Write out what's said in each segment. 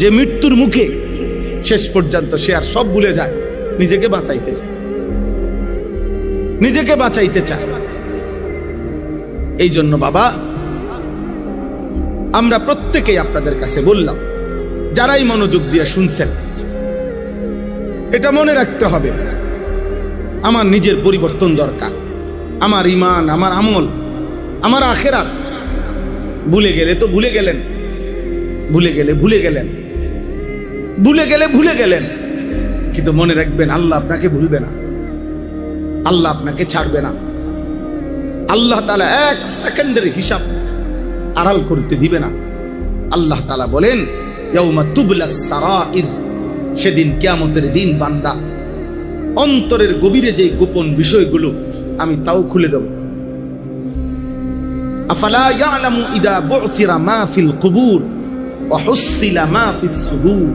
যে মৃত্যুর মুখে শেষ পর্যন্ত সে আর সব ভুলে যায়, নিজেকে বাঁচাইতে চায়, নিজেকে বাঁচাইতে চায়। এই জন্য বাবা, আমরা প্রত্যেকেই আপনাদের কাছে বললাম, যারাই মনোযোগ দিয়ে শুনছেন, এটা মনে রাখতে হবে, আমার নিজের পরিবর্তন দরকার। আমার ঈমান, আমার আমল, আমার আখিরাত ভুলে গেলে তো ভুলে গেলেন, ভুলে গেলে ভুলে গেলেন, ভুলে গেলে ভুলে গেলেন, কিন্তু মনে রাখবেন আল্লাহ আপনাকে ভুলবে না, আল্লাহ আপনাকে ছাড়বে না। আল্লাহ তাআলা এক সেকেন্ডের হিসাব আড়াল করতে দিবে না। আল্লাহ তাআলা বলেন, ইয়াউমা তুবলাস সারাইর, সেদিন কিয়ামতের দিন বান্দা অন্তরের গভীরে যে গোপন বিষয়গুলো আমি তাও খুলে দেব। আফালা ইয়ালামু ইদা বু'থিরা মা ফিল কুবুর ওয়া হুসিলা মা ফিস সুদুর।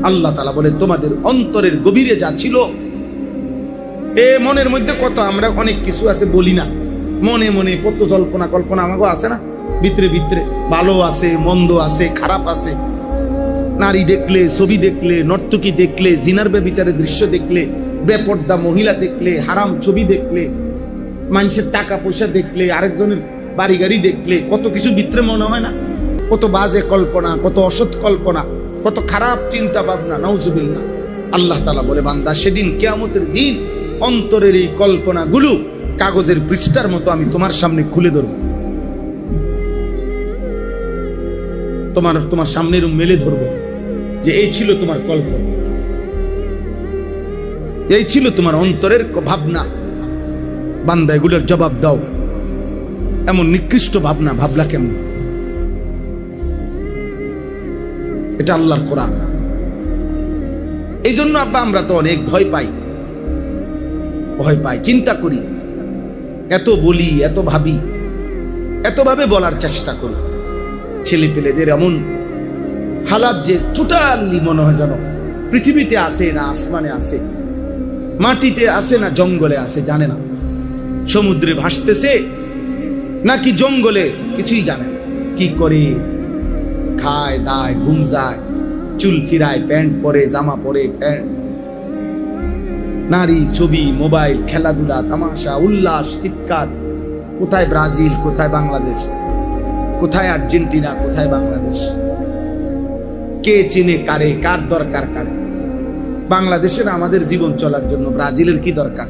আল্লাহ তাআলা বলে, তোমাদের অন্তরের গভীরে যা ছিল, এ মনের মধ্যে কত আমরা অনেক কিছু আছে বলি না, মনে মনে কত জল্পনা কল্পনা আমাগো আছে না, ভিতরে ভিতরে ভালো আছে, মন্দ আছে, খারাপ আছে। নারী দেখলে, ছবি দেখলে, নর্তকী দেখলে, জিনার ব্যভিচারের দৃশ্য দেখলে, বেপর্দা মহিলা দেখলে, হারাম ছবি দেখলে, মানুষের টাকা পয়সা দেখলে, আরেকজনের বাড়ি গাড়ি দেখলে, কত কিছু ভিতরে মনে হয় না, কত বাজে কল্পনা, কত অসৎ কল্পনা, কত খারাপ চিন্তা ভাবনা, নাউজুবিল্লাহ। আল্লাহ তাআলা বলে, বান্দা সেদিন কিয়ামতের দিন অন্তরের এই কল্পনাগুলো কাগজের পৃষ্ঠার মতো আমি তোমার সামনে খুলে ধরব, তোমার সামনে মেলে ধরব, যে এই ছিল তোমার কল্পনা, এই ছিল তোমার অন্তরের ভাবনা। বান্দা এগুলোর জবাব দাও, এমন নিকৃষ্ট ভাবনা ভাবলা কেমন? এটা আল্লাহর কোরআন। এই জন্য আব্বা আমরা তো অনেক ভয় পাই, ভয় পাই, চিন্তা করি, এত বলি, এত ভাবি, এতভাবে বলার চেষ্টা করি। ছেলে পেলেদের এমন হালাত যে টোটালি মনে হয় যেন পৃথিবীতে আসে না আসমানে আসে, মাটিতে আসে না জঙ্গলে আসে, জানে না সমুদ্রে ভাসতেছে নাকি জঙ্গলে, কিছুই জানে না। কি করে খায় দায়, ঘুম যায়, চুল ফিরায়, প্যান্ট পরে, জামা পরে, প্যান্ট, নারী, ছবি, মোবাইল, খেলাধুলা, তামাশা, উল্লাস, চিৎকার। কোথায় ব্রাজিল, কোথায় বাংলাদেশ, কোথায় আর্জেন্টিনা, কোথায় বাংলাদেশ? কে চিনে কারে, কার দরকার কারে? বাংলাদেশের আমাদের জীবন চলার জন্য ব্রাজিলের কি দরকার?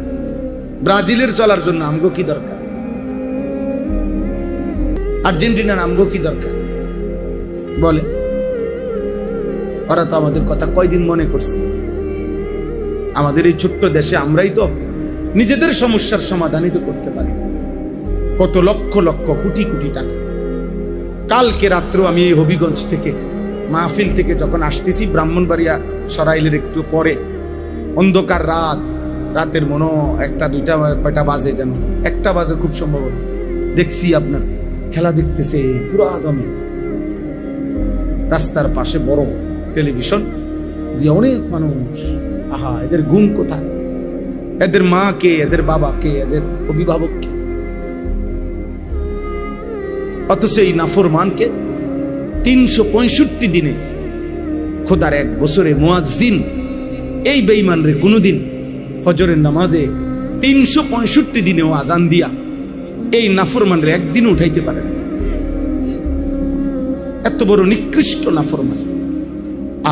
ব্রাজিলের চলার জন্য আমগো কি দরকার? আর্জেন্টিনার আমগো কি দরকার বলে? ওরা তো আমাদের কথা কয়দিন মনে করছে? আমাদের এই ছোট্ট দেশে আমরাই তো নিজেদের সমস্যার সমাধানই তো করতে পারি। কত লক্ষ লক্ষ কোটি কোটি টাকা। কালকে রাত্র আমি এই হবিগঞ্জ থেকে মাহফিল থেকে যখন আসতেছি, ব্রাহ্মণবাড়িয়া সরাইলের একটু পরে, অন্ধকার রাত, রাতের মনে একটা দুইটা কয়টা বাজে, যেন 1টা বাজে খুব সম্ভবত, দেখছি আপনার খেলা দেখতেছে পুরা দমে। রাস্তার পাশে বড় টেলিভিশন দিয়ে অনেক মানুষ। আহা, এদের ঘুম কোথায়? এদের মা কে, এদের বাবা কে, এদের অভিভাবক কে? অথচ এই নাফরমানকে 365 দিনে, খোদার 1 বছরে মুয়াজ্জিন এই বেঈমান রে কোনদিন ফজরের নামাজে 365 দিনেও আজান দিয়া এই নাফরমান রে একদিন উঠাইতে পারে না। এত বড় নিকৃষ্ট নাফরমান।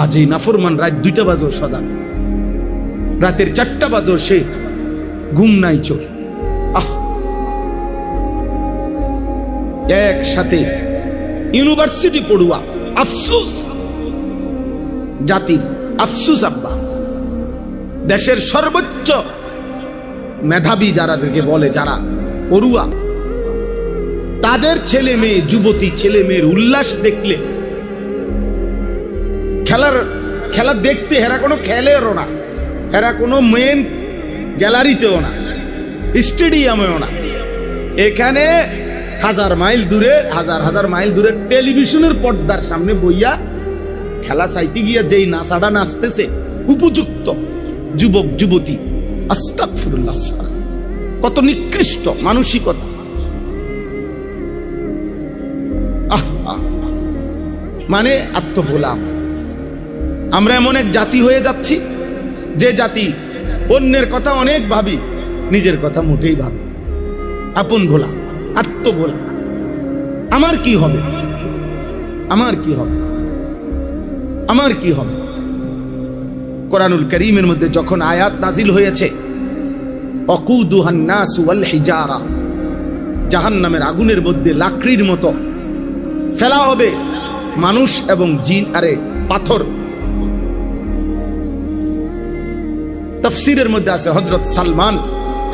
আজ এই নাফরমান রাত 2টা বাজেও সজাগ, রাতের 4টা বাজেও সে ঘুম নাই চোখে। একসাথে ইউনিভার্সিটি পড়ুয়া, আফসোস জাতির, আফসোস আব্বা। দেশের সর্বোচ্চ মেধাবী যারাদেরকে বলে, যারা পড়ুয়া, তাদের ছেলে মেয়ে, যুবতী ছেলে মেয়ের উল্লাস দেখলে, খেলা দেখতে হেরা কোনো খেলেও না, হেরা কোনো মেন গ্যালারিতেও না, স্টেডিয়ামেও না, এখানে হাজার হাজার মাইল দূরে টেলিভিশনের পর্দার সামনে বইয়া খেলা চাইতে গিয়া যেই নাচাটা নাচতেছে উপযুক্ত যুবক যুবতী, আস্তাগফিরুল্লাহ, কত নিকৃষ্ট মানসিকতা। মানে আত্মভোলা, আমরা এমন এক জাতি হয়ে যাচ্ছি যে জাতি অন্যের কথা অনেক ভাবি, নিজের কথা মোটেই ভাবি। আপন ভোলা, আত্মভোলা। আমার কি হবে, আমার কি হবে, আমার কি হবে। কোরআনুল কারীমের মধ্যে যখন আয়াত নাজিল হয়েছে অকুদুহান নাস ওয়াল হিজারা, জাহান্নামের আগুনের মধ্যে লাকড়ির মতো ফেলা হবে মানুষ এবং জিন, পাথর। তাফসীরের মধ্যে আছে হযরত সালমান,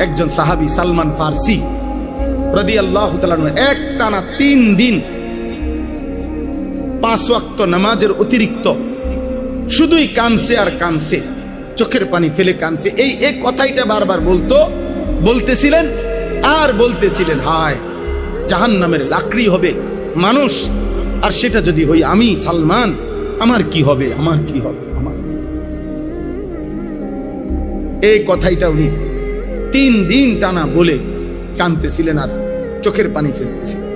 একজন সাহাবী সালমান ফারসি রাদিয়াল্লাহু তাআলা একটানা 3 দিন 5 ওয়াক্ত নামাজের অতিরিক্ত শুধুই কানছে আর কানছে, চোখের পানি ফেলে কানছে। এই কথাইটা বারবার বলতেছিলেন আর বলতেছিলেন, হায় জাহান্নামের লাকড়ি হবে মানুষ, আর সেটা যদি হই আমি সালমান, আমার কি হবে, আমার কি হবে, আমার। এই কথাইটা উনি 3 দিন টানা বলে কানতেছিলেন আর চোখের পানি ফেলতেছিলেন।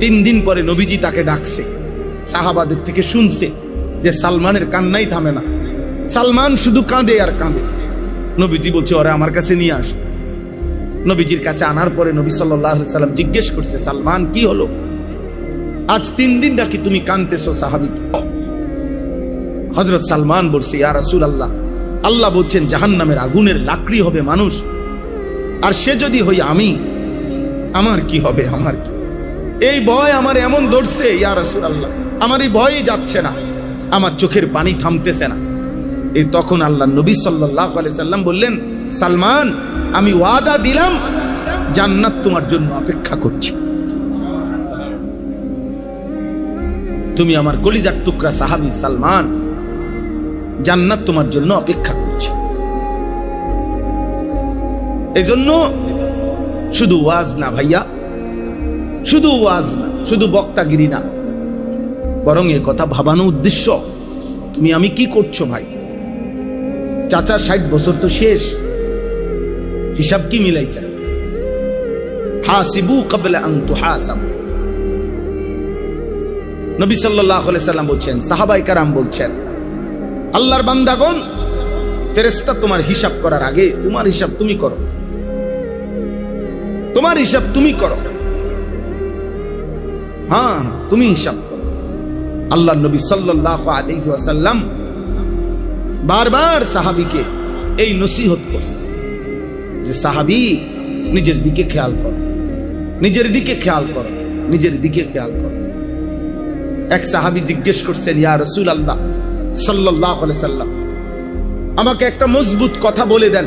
3 দিন পরে নবীজি তাকে ডাকছে, সাহাবাদের থেকে শুনছে যে সালমানের কান্নাই থামে না, সালমান শুধু কাঁদে আর কাঁদে। নবীজি বলছে, ওরে আমার কাছে নিয়ে আসো। নবীজির কাছে আনার পরে নবী সাল্লাল্লাহু আলাইহি সাল্লাম জিজ্ঞেস করছে, সালমান কি হলো, আজ 3 দিন নাকি তুমি কাঁদতেছো সাহাবী? হযরত সালমান বলছে, ইয়া রাসূলুল্লাহ, আল্লাহ বলছেন জাহান্নামের আগুনের লাকড়ি হবে মানুষ, আর সে যদি হই আমি, আমার কি হবে, আমার কি। এই ভয় আমার এমন ধরছে ইয়া রাসূলুল্লাহ, আমার এই ভয়ই যাচ্ছে না, আমার চোখের পানি থামতেছে না। এই তখন আল্লাহ নবী সাল্লাল্লাহু আলাইহি সাল্লাম বললেন, সালমান, আমি ওয়াদা দিলাম জান্নাত তোমার জন্য অপেক্ষা করছে। তুমি আমার কলিজার টুকরা সাহাবী সালমান, জান্নাত তোমার জন্য অপেক্ষা করছে। এজন্য শুধু ওয়াজ না ভাইয়া, শুধু ওয়াজ না, শুধু বক্তাগিরি না, বরং এ কথা ভাবানো উদ্দেশ্য তুমি আমি কি করছো ভাই। চাচা 60 বছর তো শেষ, হিসাব কি মিলাইছে? হাসিবু ক্বাবলা আন তুহাসাবু। নবী সাল্লাল্লাহু আলাইহি সাল্লাম বলছেন, সাহাবায়ে কেরাম বলছেন, আল্লাহর বান্দাগণ, ফেরেশতা তোমার হিসাব করার আগে তোমার হিসাব তুমি করো, তোমার হিসাব তুমি করো। হ্যাঁ, তুমি হিসাব করো। আল্লাহর নবী সাল্লাল্লাহু আলাইহি ওয়াসাল্লাম বারবার সাহাবীকে এই নসিহত করছে যে সাহাবী, নিজের দিকে খেয়াল করো, নিজের দিকে খেয়াল করো, নিজের দিকে খেয়াল করো। এক সাহাবী জিজ্ঞেস করছেন, ইয়া রাসূলুল্লাহ সাল্লাল্লাহু আলাইহি সাল্লাম, আমাকে একটা মজবুত কথা বলে দেন,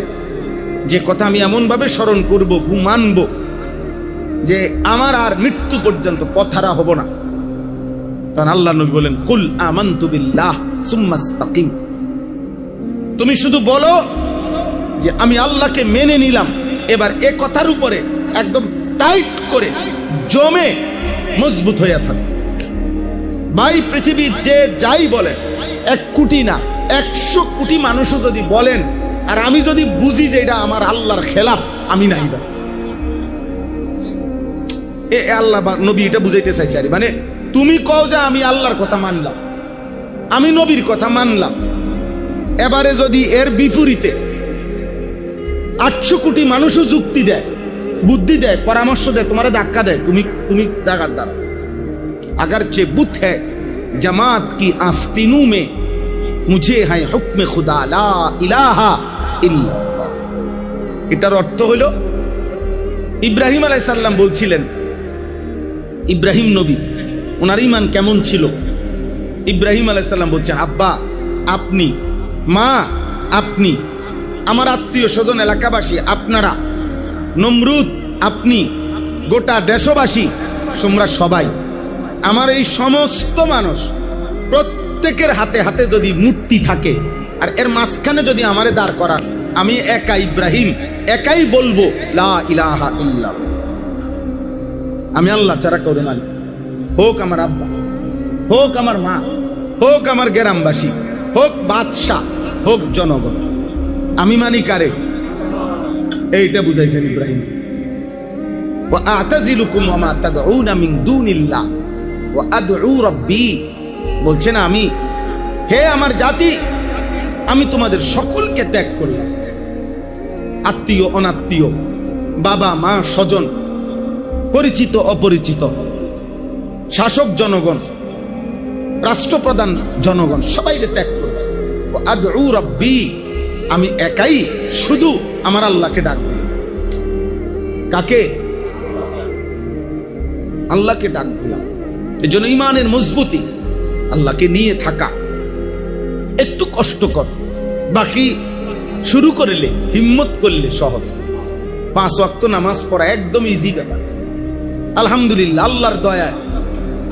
যে কথা আমি এমন ভাবে স্মরণ করব, মানব, যে আমার আর মৃত্যু পর্যন্ত পথহারা হব না। তখন আল্লাহ নবী বলেন, কুল আমানতু বিল্লাহ সুম্মা ইসতাকিম। তুমি শুধু বলো যে আমি আল্লাহকে মেনে নিলাম, এবার এ কথার উপরে একদম টাইট করে জমে মজবুত হয়ে থাকে। ভাই, পৃথিবীর যে যাই বলে, 1 কোটি না 100 কোটি মানুষও যদি বলেন, আর আমি যদি বুঝি যে এটা আমার আল্লাহর খেলাফ, আমি নাই ভাই। আল্লাহ নবী এটা বুঝাইতে চাইছে, আর মানে তুমি কও যে আমি আল্লাহর কথা মানলাম, আমি নবীর কথা মানলাম, এবারে যদি এর বিপরীতে 800 কোটি মানুষও যুক্তি দেয়, বুদ্ধি দেয়, পরামর্শ দেয়, তোমার ধাক্কা দেয়, তুমি জাগার দ্বারা। अगर चे बुत है जमात की आस्तीनों में, मुझे है हुक्म खुदा ला इलाहा इल्लाल्लाह। এটার অর্থ হলো, ইব্রাহিম আলাইহিস সালাম বলছিলেন, ইব্রাহিম নবী, ওনার ঈমান কেমন ছিল? ইব্রাহিম আলাইহিস সালাম বলছেন, আব্বা আপনি, মা আপনি, আমার আত্মীয় স্বজন এলাকাবাসী আপনারা, নমরুদ আপনি, গোটা দেশবাসী, তোমরা সবাই, আমার এই সমস্ত মানুষ প্রত্যেকের হাতে হাতে যদি মূর্তি থাকে, আর এর মাঝখানে যদি আমারে দাঁড় করান, আমি একা ইব্রাহিম একাই বলবো লা ইলাহা ইল্লাল্লাহ, আমি আল্লাহ ছাড়া কাউরে মানি। হোক আমার আব্বা, হোক আমার মা, হোক আমার গ্রামবাসী, হোক বাদশা, হোক জনগণ, আমি মানি কারে? এইটা বুঝাইছেন ইব্রাহিম। ওয়া আতাজিলুকুম ওয়া মা তাদউনা মিন দুনিল্লাহ ওয়া আদউ রাব্বি। বলছেন আমি হে আমার জাতি, আমি তোমাদের সকলকে ত্যাগ করলাম, আত্মীয় অনাত্মীয়, বাবা মা স্বজন, পরিচিত অপরিচিত, শাসক জনগণ, রাষ্ট্রপ্রধান জনগণ, সবাইকে ত্যাগ করলাম। আদউ রাব্বি, আমি একাই শুধু আমার আল্লাহকে ডাক দিই। কাকে? আল্লাহকে ডাক দিলাম। এই জন্য ইমানের মজবুতি, আল্লাহকে নিয়ে থাকা একটু কষ্টকর, বাকি শুরু করলে, হিম্মত করলে সহজ। 5 ওয়াক্ত নামাজ পড়া একদম ইজি ব্যাপার। আলহামদুলিল্লাহ, আল্লাহর দয়ায়,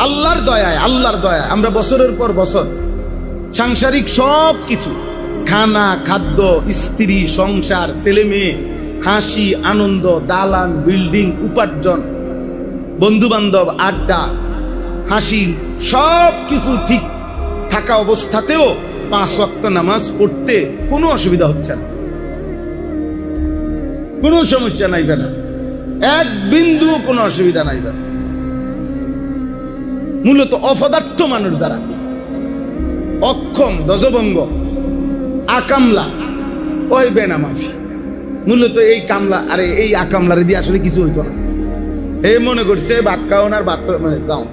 আল্লাহর দয়ায়, আল্লাহর দয়ায় আমরা বছরের পর বছর সাংসারিক সব কিছু, খানা, খাদ্য, স্ত্রী, সংসার, ছেলে মেয়ে, হাসি, আনন্দ, দালান, বিল্ডিং, উপার্জন, বন্ধু বান্ধব, আড্ডা, হাসি, সব কিছু ঠিক থাকা অবস্থাতেও 5 ওয়াক্ত নামাজ পড়তে কোনো অসুবিধা হচ্ছে না, কোনো সমস্যা নাই বেটা, এক বিন্দু কোনো অসুবিধা নাই বেটা। মূলত অপদার্থ মানুষ যারা, অক্ষম, দজভঙ্গ, আকামলা, ওই বেনামাজি, মূলত এই কামলা, আরে এই আকামলারে দিয়ে আসলে কিছু হইতো না। এই মনে করছে ভাত খাওয়ান আর ভাত মানে যাও,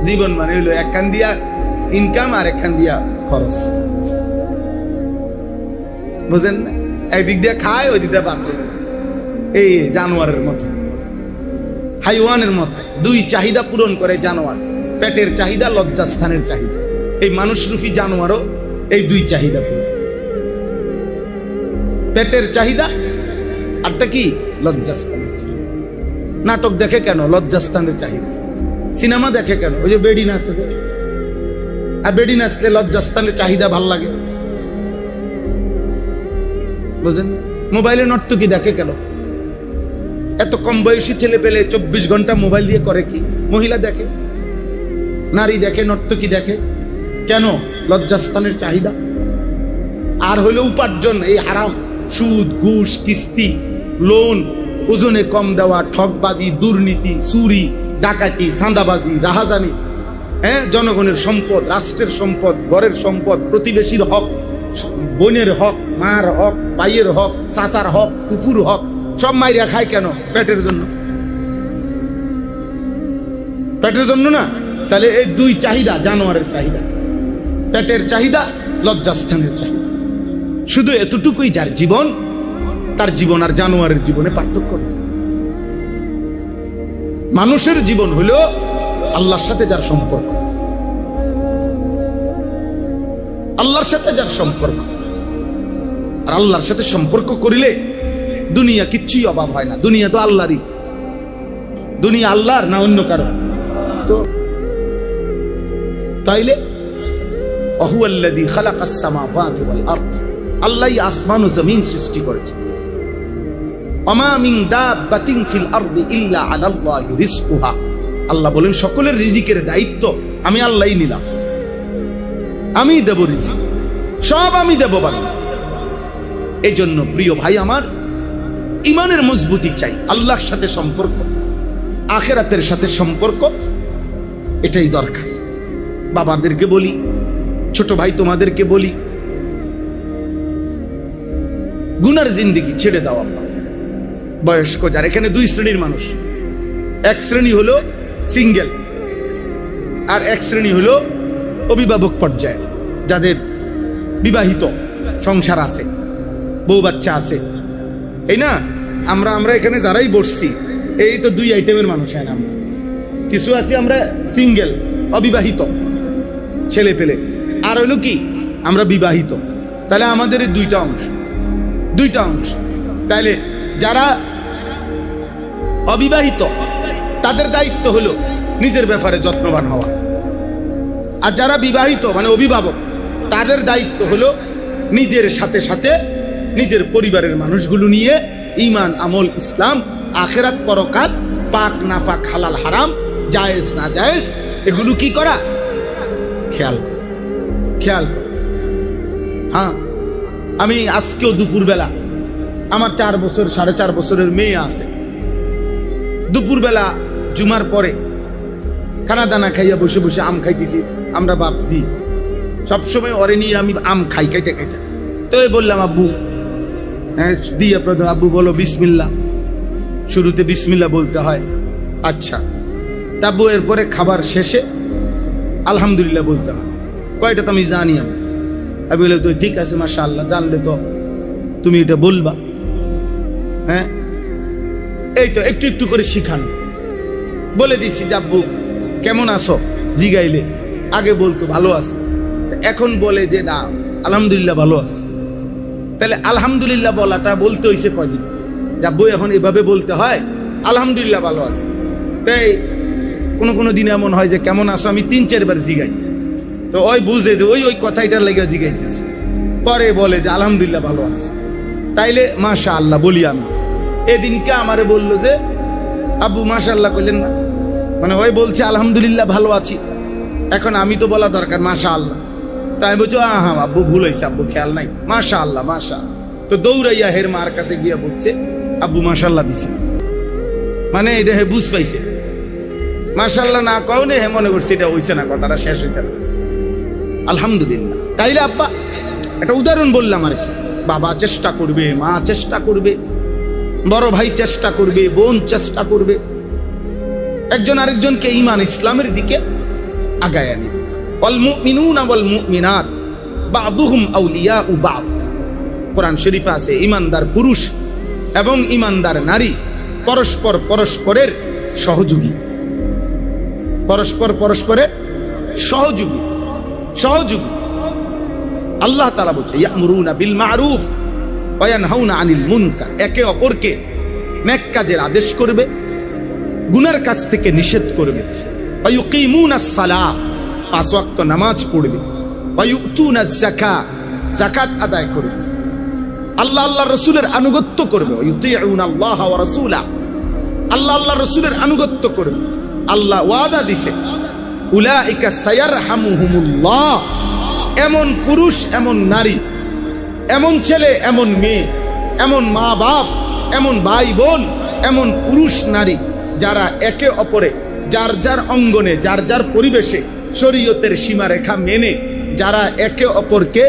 জীবন মানে হইলো একখান দিয়া ইনকাম আর একখান দিয়া খরচ, বুঝেন না? একদিক দিয়ে খায়, ওই দিক দিয়ে ভাত, এই জানোয়ারের মতো, হাইওয়ানের মতো, দুই চাহিদা পূরণ করে জানোয়ার, পেটের চাহিদা, লজ্জাস্থানের চাহিদা। এই মানুষরূপী জানোয়ারও এই দুই চাহিদা পূরণ, পেটের চাহিদা আরটা কি, লজ্জাস্থানের চাহিদা। নাটক দেখে কেন? লজ্জাস্থানের চাহিদা। সিনেমা দেখে কেন? ওই যে বেডি নাচে, আর বেডি নাচলে লজ্জাস্থানের চাহিদা ভাল লাগে, বুঝেন? মোবাইলে নর্তকী দেখে কেন? এত কম বয়সী ছেলে পেলে 24 ঘন্টা মোবাইল দিয়ে করে কি? মহিলা দেখে, নারী দেখে, নর্তকী দেখে কেন? লজ্জাস্থানের চাহিদা। আর হইল উপার্জন, এই হারাম, সুদ, ঘুষ, কিস্তি, লোন, ওজনে কম দেওয়া, ঠকবাজি, দুর্নীতি, চুরি, ডাকাতি, চাঁদাবাজি, রাহাজানি, হ্যাঁ, জনগণের সম্পদ, রাষ্ট্রের সম্পদ, ঘরের সম্পদ, প্রতিবেশীর হক, বোনের হক, মার হক, ভাইয়ের হক, চাচার হক, কুকুর হক, সব মাইরা খায় কেন? পেটের জন্য। পেটের জন্য না? তাহলে এই দুই চাহিদা, জানোয়ারের চাহিদা, পেটের চাহিদা, লজ্জাস্থানের চাহিদা। শুধু এতটুকুই যার জীবন, তার জীবন আর জানোয়ারের জীবনে পার্থক্য নেই। মানুষের জীবন হলো আল্লাহর সাথে যার সম্পর্ক, আল্লাহর সাথে যার সম্পর্ক। আর আল্লাহর সাথে সম্পর্ক করিলে দুনিয়া কিচ্ছুই অভাব হয় না। দুনিয়া তো আল্লাহরই, দুনিয়া আল্লাহর না অন্য কারো। তো তাইলে ওয়াহুয়াল্লাযী খালাকাস সামাওয়াতি ওয়াল আরদ, আল্লাহই আসমান ও জমিন সৃষ্টি করেছে। ওমা মিন দাব্বাতিন ফিল আরদি ইল্লা আলাল্লাহি রিজকুহা, আল্লাহ বলেন সকলের রিজিকের দায়িত্ব আমি আল্লাহই নিলাম, আমি দেব রিজিক, সব আমি দেব বাবা। এই জন্য প্রিয় ভাই আমার, ইমানের মজবুতি চাই, আল্লাহর সাথে সম্পর্ক, আখিরাতের সাথে সম্পর্ক, এটাই দরকার। বাবাদেরকে বলি, ছোট ভাই তোমাদেরকে বলি, গুনার জিন্দেগি ছেড়ে দাও। আল্লাহ বয়স্ক যারা, এখানে 2 শ্রেণীর মানুষ, এক শ্রেণী হলো সিঙ্গেল, আর এক শ্রেণী হলো অভিভাবক পর্যায়ে, যাদের বিবাহিত সংসার আছে, বউ বাচ্চা আছে। এই না, আমরা এখানে যারাই বসছি, এই তো 2 আইটেমের মানুষ। হ্যাঁ, আমরা কিছু আছি আমরা সিঙ্গেল, অবিবাহিত ছেলে পেলে, আর হইলো কি আমরা বিবাহিত। তাহলে আমাদের এই 2টা অংশ। তাহলে যারা অবিবাহিত তাদের দায়িত্ব হলো নিজের ব্যাপারে যত্নবান হওয়া, আর যারা বিবাহিত মানে অভিভাবক, তাদের দায়িত্ব হলো নিজের সাথে সাথে নিজের পরিবারের মানুষগুলো নিয়ে ঈমান, আমল, ইসলাম, আখিরাত, পরকাল, পাক নাফাক, হালাল হারাম, জায়েজ না জায়েজ, এগুলো কি করা, খেয়াল কর। হ্যাঁ, আমি আজকেও দুপুরবেলা, আমার 4 বছর 4.5 বছরের মেয়ে আছে, দুপুরবেলা জুমার পরে খানা দানা খাইয়া বসে বসে আম খাইতেছি। আমরা ভাবছি সবসময় ওরে নিয়ে আমি আম খাই খাইতে খাইতে। তো বললাম আব্বু, হ্যাঁ দিয়ে প্রথম আব্বু বলো বিসমিল্লাহ, শুরুতে বিসমিল্লাহ বলতে হয়। আচ্ছা আব্বু এরপরে খাবার শেষে আলহামদুলিল্লাহ বলতে হয়। কয়টা তো আমি জানি। আমি বললাম তো ঠিক আছে মাশাআল্লাহ, জানলে তো তুমি এটা বলবা। হ্যাঁ এই তো একটু একটু করে শিখানো। বলে দিচ্ছি যে আব্বু কেমন আছো জিগাইলে আগে বলতো ভালো আছে, এখন বলে যে না আলহামদুলিল্লাহ ভালো আছে। তাহলে আলহামদুলিল্লাহ বলাটা বলতে হয়েছে কয়দিন? যে আব্বু এখন এভাবে বলতে হয় আলহামদুলিল্লাহ ভালো আছে। তাই কোনো দিন এমন হয় যে কেমন আছো আমি 3-4 বার জিগাই, তো ওই বুঝে যে ওই কথাটার লেগে জিগাইতেছে। পরে বলে যে আলহামদুলিল্লাহ ভালো আছে, তাইলে মাশাআল্লাহ বলি আমি। এদিনকে আমারে বললো যে আব্বু মাশাআল্লাহ কইলেন না, মানে ওই বলছে আলহামদুলিল্লাহ ভালো আছি, এখন আমি তো বলা দরকার মাশাআল্লাহ। তাই বলছো হ্যাঁ আব্বু ভুল হয়েছে, আব্বু খেয়াল নাই, মাশাআল্লাহ মাশাআল্লাহ। তো দৌড়াইয়া হের মার কাছে গিয়া বলছে আব্বু মাশাআল্লাহ দিছে, মানে এটা হে বুঝ পাইছে। মাশাআল্লাহ না কওনে হে মনে করছে এটা হইছে না, কথাটা শেষ হইছে না, আলহামদুলিল্লাহ। তাইলে আব্বা একটা উদাহরণ বললাম আর কি। বাবা চেষ্টা করবে, মা চেষ্টা করবে, বড় ভাই চেষ্টা করবে, বোন চেষ্টা করবে, একজন আরেকজনকে ঈমান ইসলামের দিকে আগায় আনে। ওয়াল মুমিনুনা ওয়াল মুমিনাত বা'দুহুম আউলিয়াউ বা'দ। কোরআন শরীফে আছে ঈমানদার পুরুষ এবং ঈমানদার নারী পরস্পর পরস্পরের সহযোগী, পরস্পর পরস্পরের সহযোগী। আল্লাহ তাআলা বলছে ইয়ামুরুনা বিল মারুফ ওয়া ইয়ানহাউনা আনিল মুনকার। একে অপরকে নেক কাজের আদেশ করবে, গুনার কাজ থেকে নিষেধ করবে। ওয়া ইউকিমুনাস সালাহ, 5 ওয়াক্ত নামাজ পড়বে। ওয়া ইউতুনাজ যাকাত, যাকাত আদায় করবে। আল্লাহর রাসূলের আনুগত্য করবে। ওয়া ইউতিউনাল্লাহ ওয়া রাসূলা, আল্লাহর রাসূলের আনুগত্য করবে। আল্লাহ ওয়াদা দিছে উলাইকা সায়ারহামুহুমুল্লাহ। এমন পুরুষ, এমন নারী, এমন ছেলে, এমন মেয়ে, এমন মা বাপ, এমন ভাই বোন, এমন পুরুষ নারী যারা একে অপরে যার যার অঙ্গনে, যার যার পরিবেশে শরীয়তের সীমারেখা মেনে যারা একে অপরকে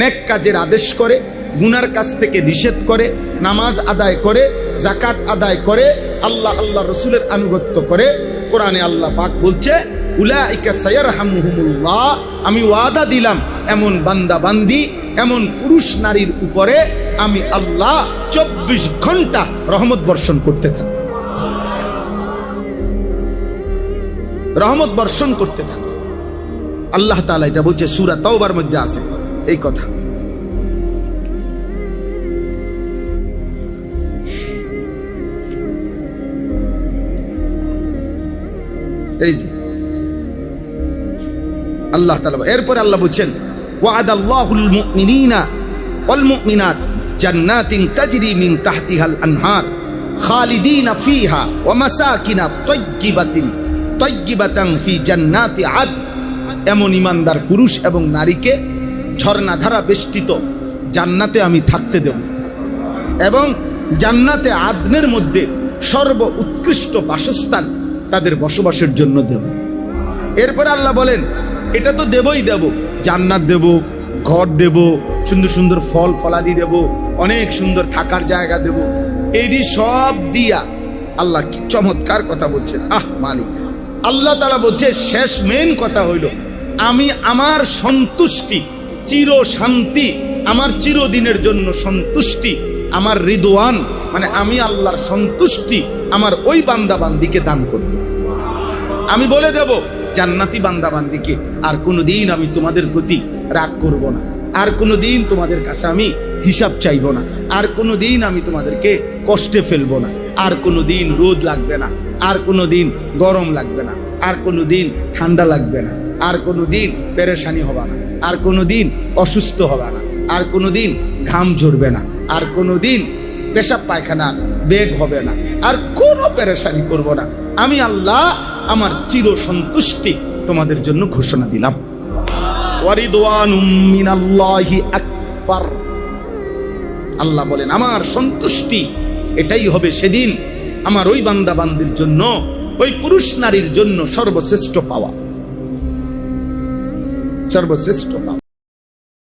নেক কাজের আদেশ করে, গুনার কাছ থেকে নিষেধ করে, নামাজ আদায় করে, যাকাত আদায় করে, আল্লাহ রাসূলের আনুগত্য করে। কোরআনে আল্লাহ পাক বলছে উলাইকা সায়ারহামুহুমুল্লাহ, আমি ওয়াদা দিলাম এমন বান্দা বান্দি, এমন পুরুষ নারীর উপরে আমি আল্লাহ 24 ঘন্টা রহমত বর্ষণ করতে থাকি, রহমত বর্ষণ করতে থাকি। আল্লাহ তাআলা এটা বলছে সূরা তাওবার মধ্যে আছে এই কথা। এই যে আল্লাহ তাআলা এরপর আল্লাহ বলছেন ওয়াদাল্লাহুল মুমিনিনা ওয়াল মুমিনাত জান্নাতিন তাজরি মিন তাহতিহাল আনহার খালিদিনা ফিহা ওয়া মাসাকিনা তাইয়্যিবাতান ফি জান্নাতি আদ। এমন ঈমানদার পুরুষ এবং নারীকে ঝর্ণাধারা বেষ্টিত জান্নাতে আমি থাকতে দেব এবং জান্নাতে আদনের মধ্যে সর্ব উৎকৃষ্ট বাসস্থান তাদের বসবাসের জন্য দেব। এরপর আল্লাহ বলেন এটা তো দেবই দেব, জান্নাত দেব, ঘর দেব, সুন্দর সুন্দর ফল ফলাদি দেব, অনেক সুন্দর থাকার জায়গা দেব। এইটি সব দিয়া আল্লাহ কি চমৎকার কথা বলছেন। মালিক আল্লাহ তাআলা বলছে শেষ মেন কথা হইল আমি আমার সন্তুষ্টি, চির শান্তি, আমার চিরদিনের জন্য সন্তুষ্টি, আমার রিদওয়ান মানে আমি আল্লাহর সন্তুষ্টি আমার ওই বান্দা বান্দিকে দান করব। আমি বলে দেব জান্নাতি বান্দা বান্দিকে আর কোনোদিন আমি তোমাদের প্রতি রাগ করব না, আর কোনোদিন তোমাদের কাছে আমি হিসাব চাইব না, আর কোনোদিন আমি তোমাদেরকে কষ্টে ফেলবো না, আর কোনোদিন রোদ লাগবে না, আর কোনোদিন গরম লাগবে না, আর কোনোদিন ঠান্ডা লাগবে না, আর কোনোদিন পেরেশানি হবে না, আর কোনোদিন অসুস্থ হবে না, আর কোনোদিন ঘাম ঝরবে না, আর কোনোদিন পেশাব পায়খানার বেগ হবে না, আর কোনো পেরেশানি করব না। আমি আল্লাহ আমার চির সন্তুষ্টি তোমাদের জন্য ঘোষণা দিলাম। ওয়ারিদওয়ানুম মিনাল্লাহি আকবার। আল্লাহ বলেন আমার সন্তুষ্টি এটাই হবে সেদিন আমার ওই বান্দা বান্দির জন্য, ওই পুরুষ নারীর জন্য সর্বশ্রেষ্ঠ পাওয়া, সর্বশ্রেষ্ঠ পাওয়া।